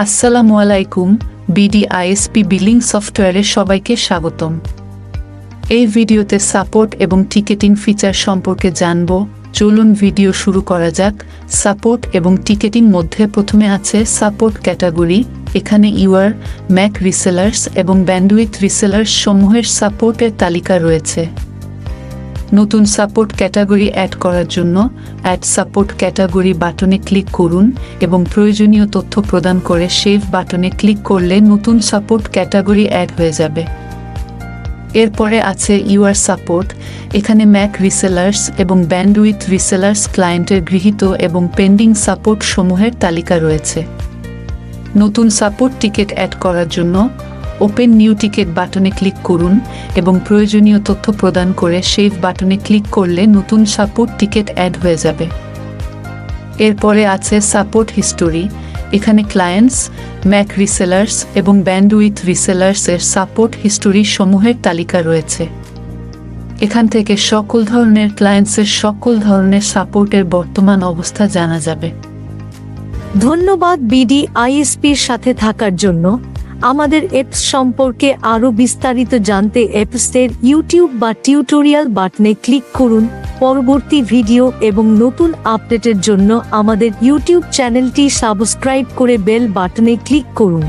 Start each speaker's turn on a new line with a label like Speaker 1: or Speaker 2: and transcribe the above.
Speaker 1: আসসালামু আলাইকুম, BD-ISP billing সফটওয়্যারে সবাইকে স্বাগতম। এই ভিডিওতে সাপোর্ট এবং টিকেটিং ফিচার সম্পর্কে জানব। চলুন ভিডিও শুরু করা যাক। সাপোর্ট এবং টিকেটিং মধ্যে প্রথমে আছে সাপোর্ট ক্যাটাগরি। এখানে ইউআর, ম্যাক রিসেলার্স এবং ব্যান্ডউইথ রিসেলার্স সমূহের সাপোর্টের তালিকা রয়েছে। নতুন সাপোর্ট ক্যাটাগরি অ্যাড করার জন্য অ্যাড সাপোর্ট ক্যাটাগরি বাটনে ক্লিক করুন এবং প্রয়োজনীয় তথ্য প্রদান করে সেভ বাটনে ক্লিক করলে নতুন সাপোর্ট ক্যাটাগরি অ্যাড হয়ে যাবে। এরপরে আছে ইউআর সাপোর্ট। এখানে ম্যাক রিসেলার্স এবং ব্যান্ডউইথ রিসেলার্স ক্লায়েন্টের গৃহীত এবং পেন্ডিং সাপোর্ট সমূহের তালিকা রয়েছে। নতুন সাপোর্ট টিকেট অ্যাড করার জন্য ওপেন নিউ টিকেট বাটনে ক্লিক করুন এবং প্রয়োজনীয় তথ্য প্রদান করে সেভ বাটনে ক্লিক করলে নতুন সাপোর্ট টিকেট অ্যাড হয়ে যাবে। এরপরে আছে সাপোর্ট হিস্টোরি। এখানে ক্লায়েন্টস, ম্যাক রিসেলার্স এবং ব্যান্ডউইথ রিসেলার্সের সাপোর্ট হিস্টোরি সমূহের তালিকা রয়েছে। এখান থেকে সকল ধরনের ক্লায়েন্টসের সকল ধরনের সাপোর্টের বর্তমান অবস্থা জানা যাবে।
Speaker 2: ধন্যবাদ BD-ISPর সাথে থাকার জন্য। আমাদের অ্যাপস সম্পর্কে আরও বিস্তারিত জানতে অ্যাপসের ইউটিউব বা টিউটোরিয়াল বাটনে ক্লিক করুন। পরবর্তী ভিডিও এবং নতুন আপডেটের জন্য আমাদের ইউটিউব চ্যানেলটি সাবস্ক্রাইব করে বেল বাটনে ক্লিক করুন।